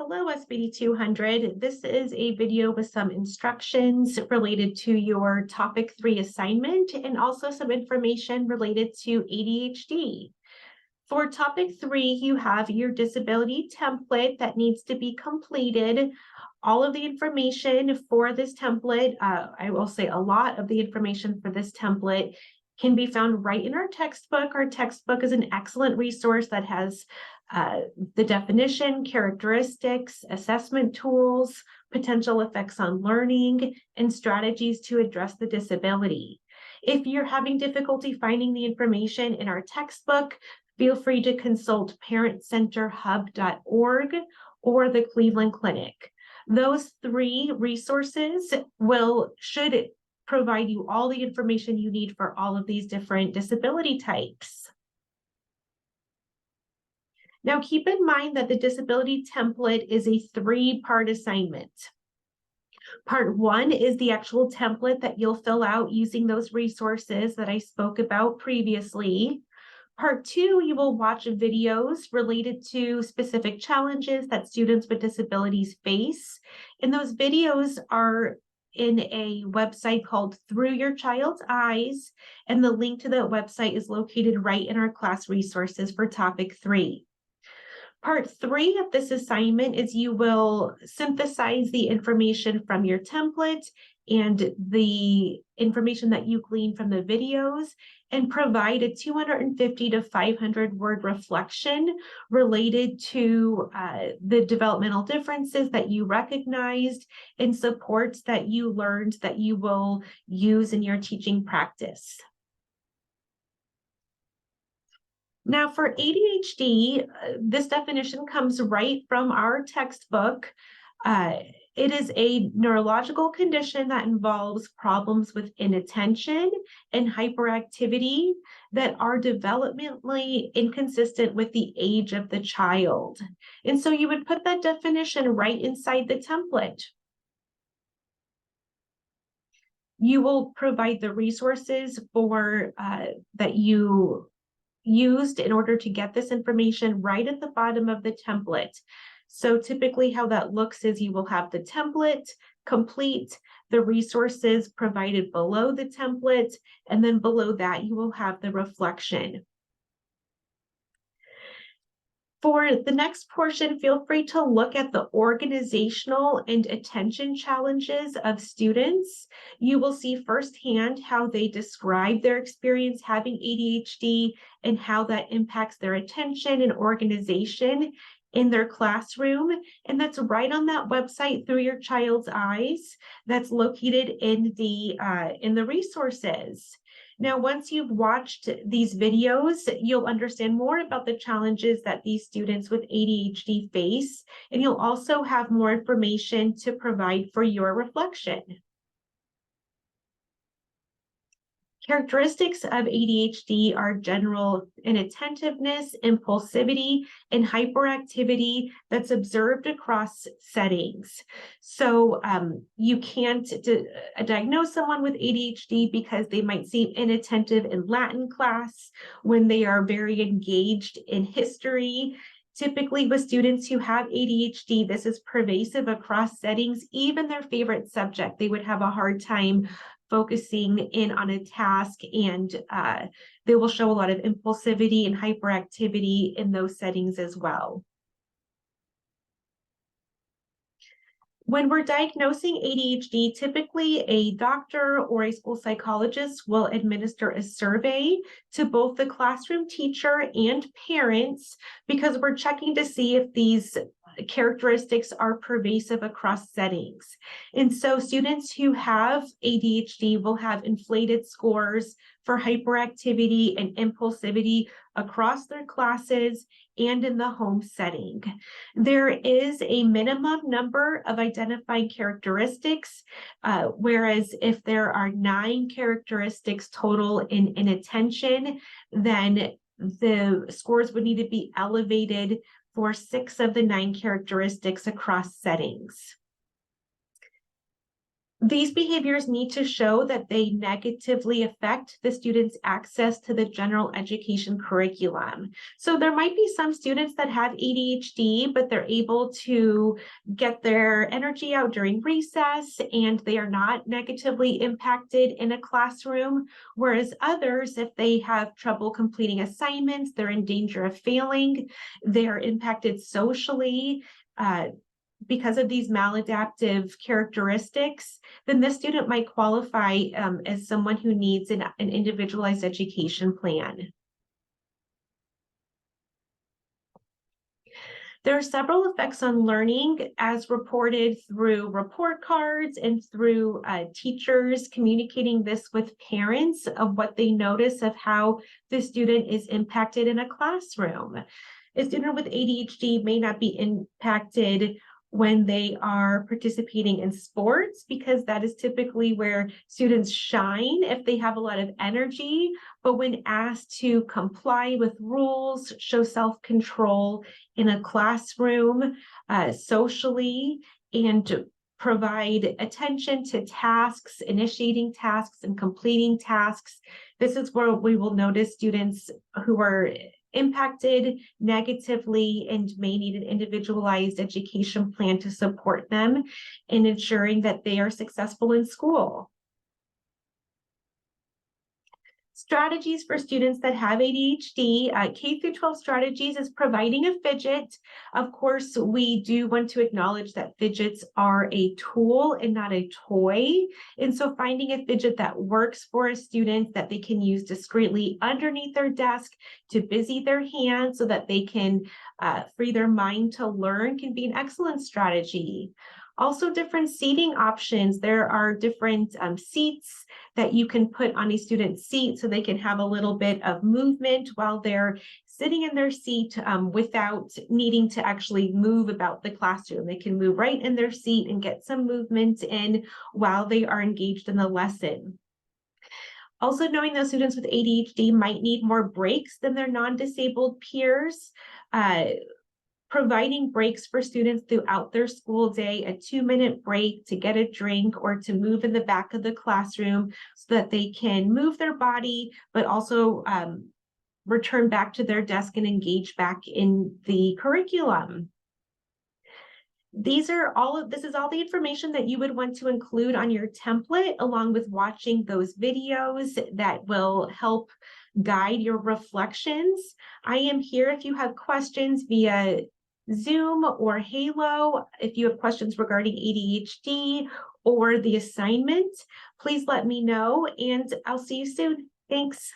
Hello, SBD 200. This is a video with some instructions related to your topic 3 assignment and also some information related to ADHD. For topic 3, you have your disability template that needs to be completed. All of the information for this template, I will say a lot of the information for this template can be found right in our textbook. Our textbook is an excellent resource that has the definition, characteristics, assessment tools, potential effects on learning, and strategies to address the disability. If you're having difficulty finding the information in our textbook, feel free to consult parentcenterhub.org or the Cleveland Clinic. Those 3 resources should provide you all the information you need for all of these different disability types. Now, keep in mind that the disability template is a 3-part assignment. Part 1 is the actual template that you'll fill out using those resources that I spoke about previously. Part 2, you will watch videos related to specific challenges that students with disabilities face. And those videos are in a website called Through Your Child's Eyes, and the link to that website is located right in our class resources for topic 3. Part 3 of this assignment is you will synthesize the information from your template and the information that you glean from the videos and provide a 250 to 500 word reflection related to the developmental differences that you recognized and supports that you learned that you will use in your teaching practice. Now, for ADHD, this definition comes right from our textbook. It is a neurological condition that involves problems with inattention and hyperactivity that are developmentally inconsistent with the age of the child. And so you would put that definition right inside the template. You will provide the resources for that you used in order to get this information right at the bottom of the template. So typically how that looks is you will have the template complete, the resources provided below the template, and then below that you will have the reflection. For the next portion, feel free to look at the organizational and attention challenges of students. You will see firsthand how they describe their experience having ADHD and how that impacts their attention and organization in their classroom. And that's right on that website, Through Your Child's Eyes, that's located in the resources. Now, once you've watched these videos, you'll understand more about the challenges that these students with ADHD face, and you'll also have more information to provide for your reflection. Characteristics of ADHD are general inattentiveness, impulsivity, and hyperactivity that's observed across settings. So you can't diagnose someone with ADHD because they might seem inattentive in Latin class when they are very engaged in history. Typically with students who have ADHD, this is pervasive across settings, even their favorite subject. They would have a hard time focusing in on a task, and they will show a lot of impulsivity and hyperactivity in those settings as well. When we're diagnosing ADHD, typically a doctor or a school psychologist will administer a survey to both the classroom teacher and parents because we're checking to see if these characteristics are pervasive across settings. And so students who have ADHD will have inflated scores for hyperactivity and impulsivity across their classes and in the home setting. There is a minimum number of identifying characteristics, whereas if there are 9 characteristics total in inattention, then the scores would need to be elevated for 6 of the 9 characteristics across settings. These behaviors need to show that they negatively affect the student's access to the general education curriculum. So there might be some students that have ADHD, but they're able to get their energy out during recess and they are not negatively impacted in a classroom. Whereas others, if they have trouble completing assignments, they're in danger of failing, they're impacted socially, because of these maladaptive characteristics, then this student might qualify as someone who needs an individualized education plan. There are several effects on learning as reported through report cards and through teachers communicating this with parents of what they notice of how the student is impacted in a classroom. A student with ADHD may not be impacted when they are participating in sports, because that is typically where students shine if they have a lot of energy. But when asked to comply with rules, show self-control in a classroom, socially, and provide attention to tasks, initiating tasks and completing tasks, this is where we will notice students who are impacted negatively and may need an individualized education plan to support them in ensuring that they are successful in school. Strategies for students that have ADHD, K through 12 strategies is providing a fidget. Of course, we do want to acknowledge that fidgets are a tool and not a toy. And so finding a fidget that works for a student that they can use discreetly underneath their desk to busy their hands so that they can free their mind to learn can be an excellent strategy. Also, different seating options. There are different seats that you can put on a student's seat so they can have a little bit of movement while they're sitting in their seat without needing to actually move about the classroom. They can move right in their seat and get some movement in while they are engaged in the lesson. Also, knowing those students with ADHD might need more breaks than their non-disabled peers. Providing breaks for students throughout their school day, a 2-minute break to get a drink or to move in the back of the classroom so that they can move their body, but also return back to their desk and engage back in the curriculum. This is all the information that you would want to include on your template, along with watching those videos that will help guide your reflections. I am here if you have questions via Zoom or Halo. If you have questions regarding ADHD or the assignment, please let me know, and I'll see you soon. Thanks.